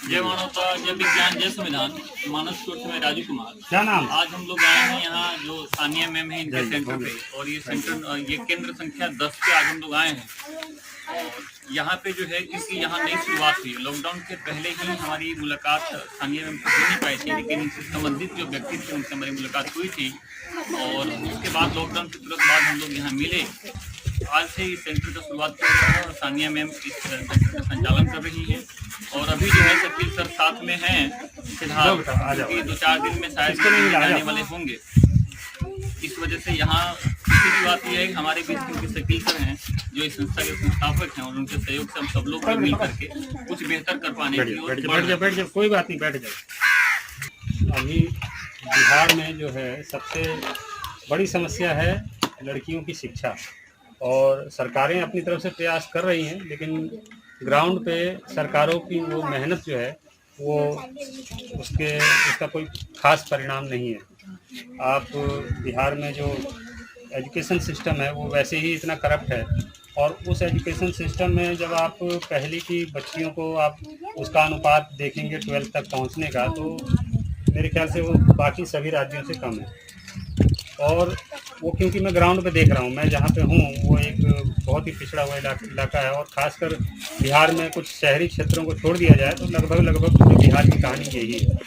जय मानवता, जय विज्ञान, जय संविधान। मानस कोर्स में राजू कुमार। क्या नाम? आज हम लोग आए हैं यहाँ जो सानिया मैम है इनके सेंटर पे, और ये सेंटर ये केंद्र संख्या 10 पे आज हम लोग आए हैं। और यहाँ पे जो है क्योंकि यहाँ नई शुरुआत हुई, लॉकडाउन के पहले ही हमारी मुलाकात सानिया मैम से हो नहीं पाई थी, लेकिन इनसे संबंधित जो व्यक्ति थे उनसे हमारी मुलाकात हुई थी। और उसके बाद लॉकडाउन के तुरंत बाद हम लोग यहाँ मिले। आज से इस सेंटर का शुरुआत किया गया है और सानिया मैम इस सेंटर का संचालन कर रही है। और अभी जो है शकील सर साथ में हैं फिलहाल, क्योंकि 2-4 दिन में शायद आने वाले होंगे। इस वजह से यहाँ दूसरी बात यह है कि हमारे बीच क्योंकि शकील सर हैं जो इस संस्था के संस्थापक हैं, और उनके सहयोग से हम सब लोग मिल करके कुछ बेहतर कर पाने की ओर बैठ जाओ, कोई बात नहीं, बैठ जाओ। अभी बिहार में जो है सबसे बड़ी समस्या है लड़कियों की शिक्षा, और सरकारें अपनी तरफ से प्रयास कर रही हैं, लेकिन ग्राउंड पे सरकारों की वो मेहनत जो है वो उसका कोई खास परिणाम नहीं है। आप बिहार में जो एजुकेशन सिस्टम है वो वैसे ही इतना करप्ट है, और उस एजुकेशन सिस्टम में जब आप पहली की बच्चियों को आप उसका अनुपात देखेंगे 12th तक पहुंचने का, तो मेरे ख्याल से वो बाकी सभी राज्यों से कम है। और वो क्योंकि मैं ग्राउंड पे देख रहा हूँ, मैं जहाँ पे हूँ वो एक बहुत ही पिछड़ा हुआ इलाका है, और ख़ासकर बिहार में कुछ शहरी क्षेत्रों को छोड़ दिया जाए तो लगभग पूरे बिहार की कहानी यही है।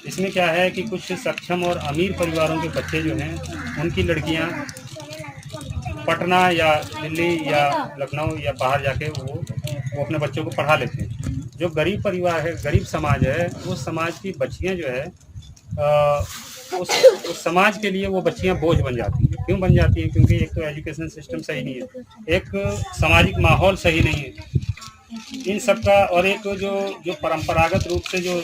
इसमें क्या है कि कुछ सक्षम और अमीर परिवारों के बच्चे जो हैं उनकी लड़कियाँ पटना या दिल्ली या लखनऊ या बाहर जाके वो अपने बच्चों को पढ़ा लेते हैं। जो गरीब परिवार है, गरीब समाज है, उस समाज की बच्चियाँ जो है उस समाज के लिए वो बच्चियां बोझ बन जाती हैं। क्यों बन जाती हैं? क्योंकि एक तो एजुकेशन सिस्टम सही नहीं है, एक सामाजिक माहौल सही नहीं है, इन सब का, और एक जो परंपरागत रूप से जो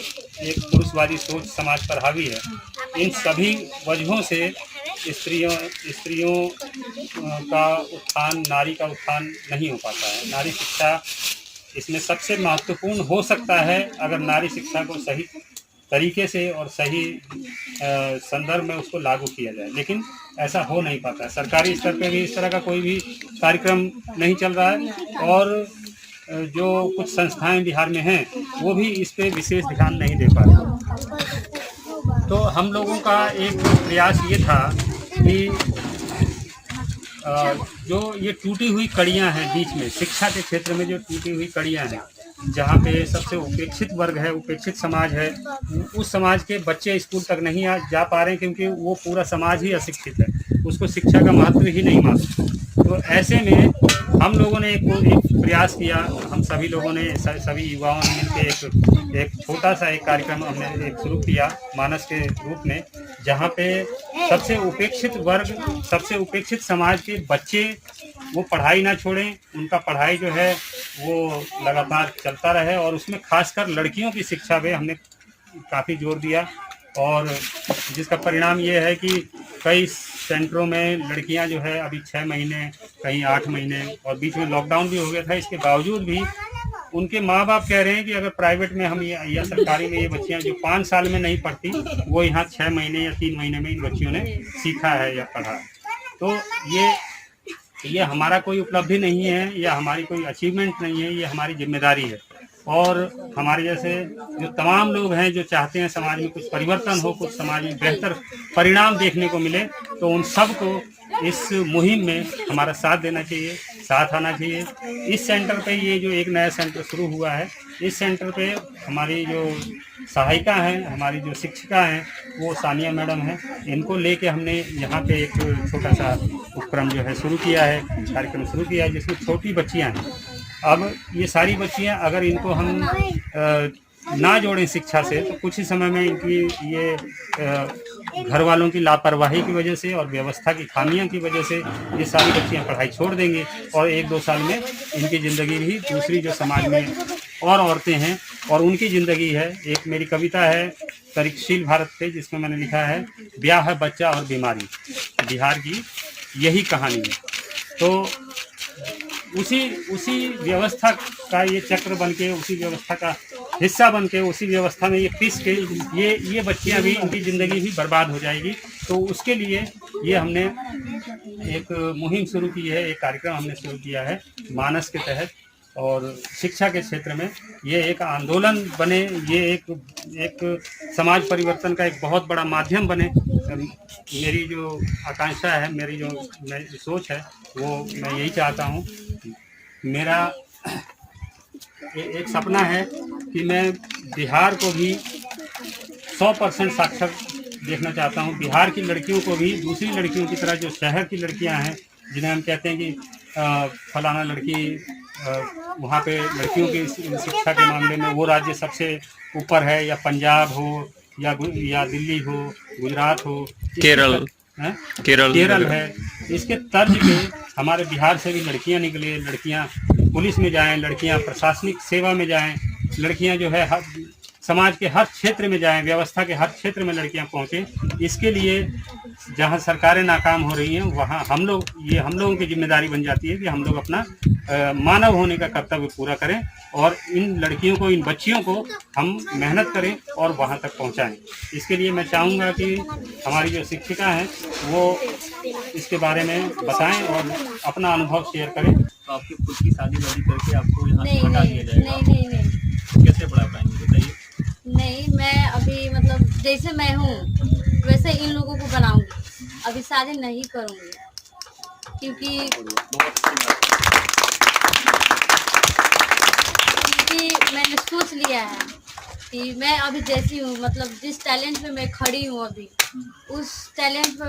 एक पुरुषवादी सोच समाज पर हावी है, इन सभी वजहों से स्त्रियों का उत्थान, नारी का उत्थान नहीं हो पाता है। नारी शिक्षा इसमें सबसे महत्वपूर्ण हो सकता है अगर नारी शिक्षा को सही तरीके से और सही संदर्भ में उसको लागू किया जाए, लेकिन ऐसा हो नहीं पाता है। सरकारी स्तर पे भी इस तरह का कोई भी कार्यक्रम नहीं चल रहा है, और जो कुछ संस्थाएं बिहार में हैं वो भी इस पे विशेष ध्यान नहीं दे पा रही। तो हम लोगों का एक प्रयास ये था कि जो ये टूटी हुई कड़ियाँ हैं बीच में, शिक्षा के क्षेत्र में जो टूटी हुई कड़ियाँ हैं, जहाँ पे सबसे उपेक्षित वर्ग है, उपेक्षित समाज है, उस समाज के बच्चे स्कूल तक नहीं जा पा रहे हैं, क्योंकि वो पूरा समाज ही अशिक्षित है, उसको शिक्षा का महत्व ही नहीं मानता। तो ऐसे में हम लोगों ने एक प्रयास किया, हम सभी लोगों ने, सभी युवाओं ने मिलकर एक छोटा सा एक कार्यक्रम हमने एक शुरू किया मानस के रूप में, जहाँ पे सबसे उपेक्षित वर्ग, सबसे उपेक्षित समाज के बच्चे वो पढ़ाई ना छोड़ें, उनका पढ़ाई जो है वो लगातार चलता रहे, और उसमें खासकर लड़कियों की शिक्षा पे हमने काफ़ी जोर दिया। और जिसका परिणाम ये है कि कई सेंटरों में लड़कियां जो है अभी 6 महीने, कहीं 8 महीने, और बीच में लॉकडाउन भी हो गया था, इसके बावजूद भी उनके माँ बाप कह रहे हैं कि अगर प्राइवेट में हम या सरकारी में ये बच्चियां जो 5 साल में नहीं पढ़ती, वो यहाँ 6 महीने या 3 महीने में इन बच्चियों ने सीखा है या पढ़ा। तो ये हमारा कोई उपलब्धि नहीं है, या हमारी कोई अचीवमेंट नहीं है, ये हमारी जिम्मेदारी है। और हमारे जैसे जो तमाम लोग हैं जो चाहते हैं समाज में कुछ परिवर्तन हो, कुछ समाज में बेहतर परिणाम देखने को मिले, तो उन सब को इस मुहिम में हमारा साथ देना चाहिए, साथ आना चाहिए। इस सेंटर पे ये जो एक नया सेंटर शुरू हुआ है, इस सेंटर पे हमारी जो सहायिका हैं, हमारी जो शिक्षिका हैं, वो सानिया मैडम हैं, इनको लेके हमने यहाँ पे एक छोटा सा उपक्रम जो है शुरू किया है, कार्यक्रम शुरू किया है, जिसमें छोटी बच्चियाँ हैं। अब ये सारी बच्चियाँ अगर इनको हम ना जोड़ें शिक्षा से, तो कुछ ही समय में इनकी ये घर वालों की लापरवाही की वजह से और व्यवस्था की खामियां की वजह से ये सारी बच्चियां पढ़ाई छोड़ देंगी, और 1-2 साल में इनकी ज़िंदगी भी दूसरी जो समाज में और औरतें हैं और उनकी ज़िंदगी है। एक मेरी कविता है तरीकशील भारत पे, जिसमें मैंने लिखा है, ब्याह है, बच्चा और बीमारी, बिहार की यही कहानी है। तो उसी व्यवस्था का ये चक्र बन के, उसी व्यवस्था का हिस्सा बन के, उसी व्यवस्था में ये पिस के ये बच्चियां भी, इनकी ज़िंदगी भी बर्बाद हो जाएगी। तो उसके लिए ये हमने एक मुहिम शुरू की है, एक कार्यक्रम हमने शुरू किया है मानस के तहत, और शिक्षा के क्षेत्र में ये एक आंदोलन बने, ये एक समाज परिवर्तन का एक बहुत बड़ा माध्यम बने। मेरी जो आकांक्षा है, मेरी सोच है, वो मैं यही चाहता हूँ। मेरा एक सपना है कि मैं बिहार को भी 100% साक्षर देखना चाहता हूँ। बिहार की लड़कियों को भी दूसरी लड़कियों की तरह, जो शहर की लड़कियाँ हैं जिन्हें हम कहते हैं कि फलाना लड़की वहाँ पे लड़कियों की शिक्षा के मामले में वो राज्य सबसे ऊपर है, या पंजाब हो या दिल्ली हो, गुजरात हो, केरल है, इसके तर्ज पे हमारे बिहार से भी लड़कियां निकले, लड़कियां पुलिस में जाएं, लड़कियां प्रशासनिक सेवा में जाएं, लड़कियां जो है समाज के हर क्षेत्र में जाएं, व्यवस्था के हर क्षेत्र में लड़कियां पहुंचें। इसके लिए जहां सरकारें नाकाम हो रही हैं, वहां हम लोगों की जिम्मेदारी बन जाती है कि हम लोग अपना मानव होने का कर्तव्य पूरा करें और इन लड़कियों को, इन बच्चियों को हम मेहनत करें और वहां तक पहुंचाएं। इसके लिए मैं चाहूँगा कि हमारी जो शिक्षिका हैं वो इसके बारे में बताएं और अपना अनुभव शेयर करें। तो आपकी खुद की शादी करके आपको यहाँ से हटा दिया जाएगा? नहीं। कैसे पढ़ा पाएंगे बताइए? नहीं, मैं अभी मतलब जैसे मैं हूँ वैसे इन लोगों को बनाऊंगी, अभी शादी नहीं करूँगी क्योंकि मैंने सोच लिया है कि मैं अभी जैसी हूँ, मतलब जिस टैलेंट पे मैं खड़ी हूँ अभी, उस टैलेंट पे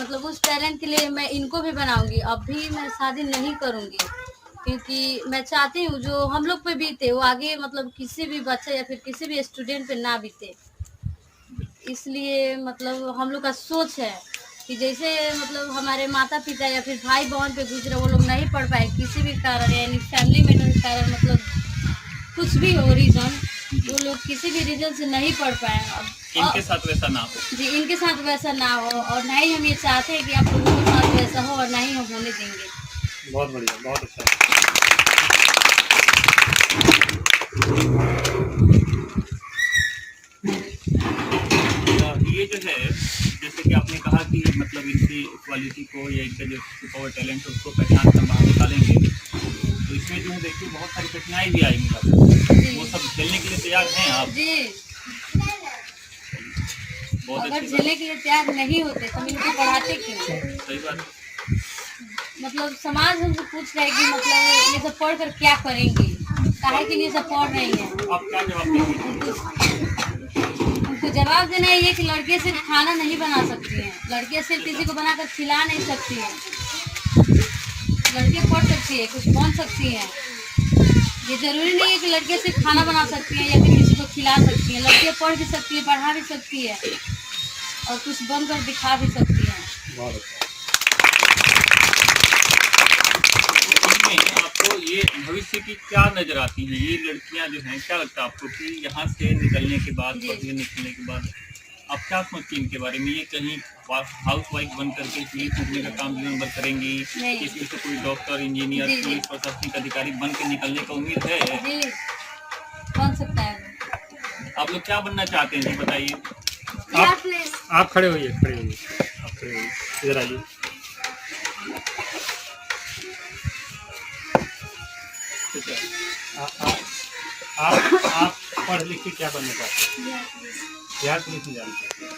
मतलब उस टैलेंट के लिए मैं इनको भी बनाऊंगी। अभी मैं शादी नहीं करूँगी क्योंकि मैं चाहती हूँ जो हम लोग पे बीते वो आगे मतलब किसी भी बच्चे या फिर किसी भी स्टूडेंट पे ना बीते। इसलिए मतलब हम लोग का सोच है कि जैसे मतलब हमारे माता पिता या फिर भाई बहन पे गुजरे, वो लोग नहीं पढ़ पाए किसी भी कारण, यानी फैमिली मैटर के कारण, मतलब कुछ भी हो रीज़न, वो लोग किसी भी रीज़न से नहीं पढ़ पाए। अब इनके साथ वैसा ना हो जी, इनके साथ वैसा ना हो, और ना ही हम ये चाहते हैं कि आप लोगों के साथ वैसा हो, और ना ही हम होने देंगे। बहुत बढ़िया, बहुत अच्छा। ये जो है, जैसे कि आपने कहा कि मतलब इनकी क्वालिटी को या इनका जो सुपर टैलेंट है उसको पहचान कर बाहर निकालेंगे, तो इसमें जो देखिए बहुत सारी कठिनाई भी आएंगी, वो सब झेलने के लिए तैयार हैं आप? जी, बहुत अगर अच्छी झेलने के लिए तैयार नहीं होते तो हम इनको पढ़ाते क्यों? सही बात। मतलब समाज हमसे पूछ रहा है कि मतलब ये सब पढ़ कर क्या करेंगे, काहे के लिए सब पढ़ रही हैं। आप क्या जवाब देंगे? उनको जवाब देना ये कि लड़कियां सिर्फ खाना नहीं बना सकती हैं, लड़कियां सिर्फ किसी को बनाकर खिला नहीं सकती हैं, लड़कियां पढ़ सकती है, कुछ बन सकती हैं। ये जरूरी नहीं है कि लड़कियां सिर्फ खाना बना सकती हैं या फिर किसी को खिला सकती हैं। लड़कियां पढ़ भी सकती है, पढ़ा भी सकती है और कुछ बनकर दिखा भी सकती हैं। आपको ये भविष्य की क्या नजर आती है, ये लड़कियां जो हैं, क्या लगता है आपको कि यहाँ से निकलने के बाद, पढ़ने निकलने के बाद आप क्या सोचती हैं इनके बारे में? ये कहीं हाउस वाइफ बन करके पुलिस निकलने का काम जीवन भर करेंगी, इसमें से कोई डॉक्टर, इंजीनियर, पुलिस प्रशासनिक अधिकारी बन के निकलने का उम्मीद है? जी, बन सकता है। आप लोग क्या बनना चाहते हैं जी बताइए? आप खड़े होइए, आप खड़े होइए, इधर आइए। आप पढ़ लिख के क्या बनना चाहते हैं? बिहार पुलिस में जाना चाहते हैं?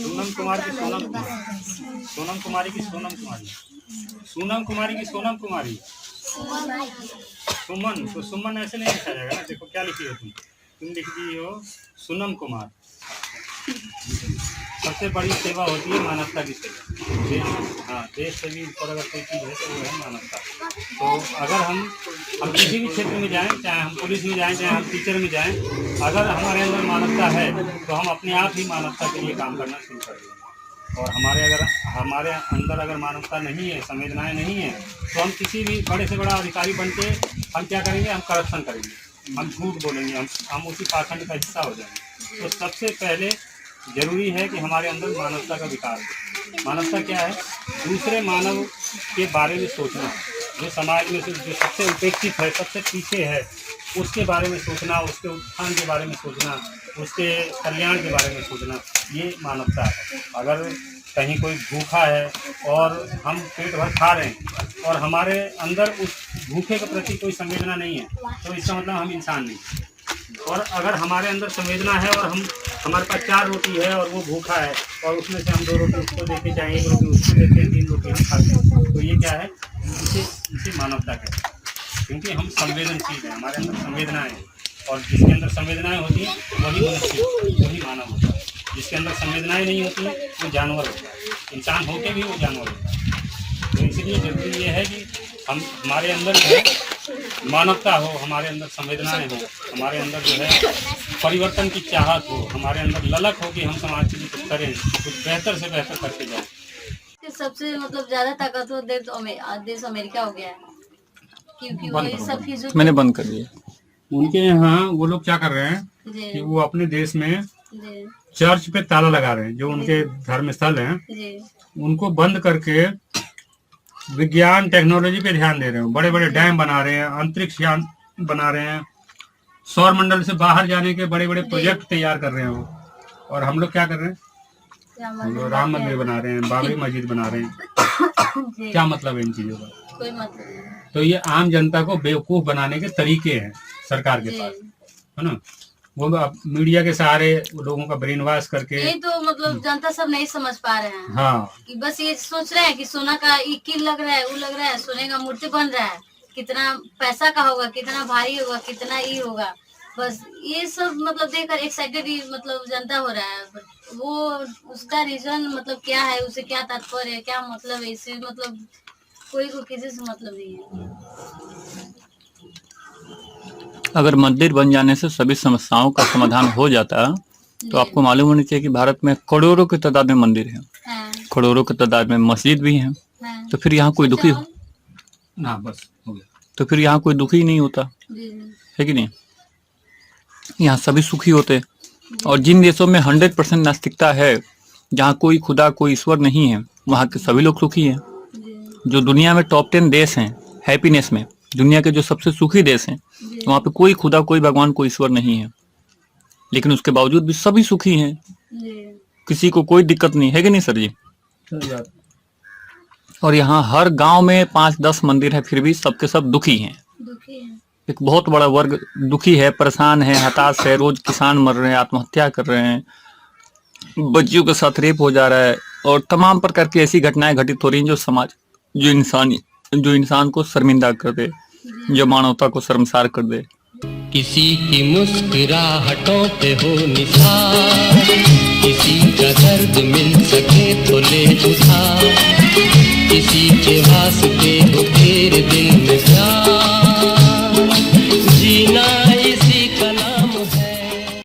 सोनम कुमारी की सोनम कुमारी, सुमन, तो सुमन ऐसे नहीं लिखा जाएगा ना। देखो क्या लिखी हो तुम लिख दी हो सोनम कुमार। सबसे बड़ी सेवा होती है मानवता की सेवा। देश से भी ऊपर अगर कोई चीज़ है तो वो है मानवता। तो अगर हम किसी भी क्षेत्र में जाएं, चाहे हम पुलिस में जाएं, चाहे हम टीचर में जाएं, अगर हमारे अंदर मानवता है तो हम अपने आप ही मानवता के लिए काम करना शुरू कर देंगे। और हमारे अंदर अगर मानवता नहीं है, संवेदनाएं नहीं है, तो हम किसी भी बड़े से बड़ा अधिकारी बन के हम क्या करेंगे? हम करप्शन करेंगे, हम झूठ बोलेंगे, हम उसी पाखंड का हिस्सा हो जाएंगे। तो सबसे पहले जरूरी है कि हमारे अंदर मानवता का विकास है। मानवता क्या है? दूसरे मानव के बारे में सोचना, जो समाज में जो सबसे उपेक्षित है, सबसे पीछे है, उसके बारे में सोचना, उसके उत्थान के बारे में सोचना, उसके कल्याण के बारे में सोचना, ये मानवता है। अगर कहीं कोई भूखा है और हम पेट भर खा रहे हैं और हमारे अंदर उस भूखे के प्रति कोई संवेदना नहीं है तो इसका मतलब हम इंसान नहीं। और अगर हमारे अंदर संवेदना है और हमारे पास 4 रोटी है और वो भूखा है और उसमें से हम 2 रोटी उसको देते चाहे 1 रोटी उसको देते हैं 3 रोटी हम खाते हैं, तो ये क्या है, इसे मानवता कहते हैं। क्योंकि हम संवेदनशील हैं, हमारे अंदर संवेदनाएं हैं और जिसके अंदर संवेदनाएं होती हैं वही मनुष्य, वही मानव होता है। जिसके अंदर संवेदनाएं नहीं होती वो जानवर होता है, इंसान होके भी वो जानवर होता है। तो इसलिए जरूरी ये है कि हमारे अंदर जो है मानवता हो, हमारे अंदर संवेदनाएं हो, हमारे अंदर जो है परिवर्तन की चाहत हो, हमारे अंदर ललक हो कि हम समाज के लिए कुछ करें, कुछ बेहतर से बेहतर करके जाएं। सबसे मतलब ज्यादा ताकतवर देश अमेरिका हो गया है, क्योंकि वो ये सब चीजों मैंने बंद कर दिया। उनके यहाँ वो लोग क्या कर रहे हैं कि वो अपने देश में चर्च पे ताला लगा रहे हैं, जो उनके धर्म स्थल हैं उनको बंद करके विज्ञान टेक्नोलॉजी पे ध्यान दे रहे हैं। बड़े बड़े डैम बना रहे हैं, अंतरिक्ष यान बना रहे हैं, सौर मंडल से बाहर जाने के बड़े बड़े प्रोजेक्ट तैयार कर रहे हैं वो। और हम लोग क्या कर रहे हैं, हम लोग राम मंदिर बना रहे हैं, बाबरी मस्जिद बना रहे हैं। क्या मतलब है इन चीजों का? कोई मतलब नहीं। तो ये आम जनता को बेवकूफ बनाने के तरीके हैं सरकार के पास, है ना। वो मीडिया के सहारे लोगों का ब्रेन वॉश करके, ये तो मतलब जनता सब नहीं समझ पा रहे हैं। हाँ, कि बस ये सोच रहे हैं कि सोना का कील लग रहा है, वो लग रहा है, सोने का मूर्ति बन रहा है, कितना पैसा का होगा, कितना भारी होगा, कितना ये होगा, बस ये सब मतलब देखकर एक्साइटेड ही मतलब जनता हो रहा है। वो उसका रीजन मतलब क्या है, उसे क्या तात्पर्य है, क्या मतलब है, इससे मतलब कोई को किसी से मतलब नहीं है। अगर मंदिर बन जाने से सभी समस्याओं का समाधान हो जाता तो आपको मालूम होना चाहिए कि भारत में करोड़ों की तादाद में मंदिर हैं, करोड़ों की तादाद में मस्जिद भी हैं, तो फिर यहाँ कोई दुखी हो ना, बस हो गया। तो फिर यहाँ कोई दुखी नहीं होता है कि नहीं, यहाँ सभी सुखी होते। और जिन देशों में 100% नास्तिकता है, जहाँ कोई खुदा कोई ईश्वर नहीं है, वहाँ के सभी लोग सुखी हैं। जो दुनिया में टॉप 10 देश हैं हैप्पीनेस में, दुनिया के जो सबसे सुखी देश हैं, वहाँ पे कोई खुदा कोई भगवान कोई ईश्वर नहीं है, लेकिन उसके बावजूद भी सभी सुखी हैं, किसी को कोई दिक्कत नहीं है कि नहीं सर जी। और यहाँ हर गांव में 5-10 मंदिर है, फिर भी सबके सब दुखी हैं। एक बहुत बड़ा वर्ग दुखी है, परेशान है, हताश है। रोज किसान मर रहे हैं, आत्महत्या कर रहे हैं, बच्चियों के साथ रेप हो जा रहा है और तमाम प्रकार की ऐसी घटनाएं घटित हो रही हैं जो समाज जो इंसान को शर्मिंदा कर दे, जो मानवता को शर्मसार कर दे। किसी की मुस्कुराहटों पे हो निशान, किसी का दर्द मिल सके तो ले उठा, किसी के वास्ते हो तेरे दिल में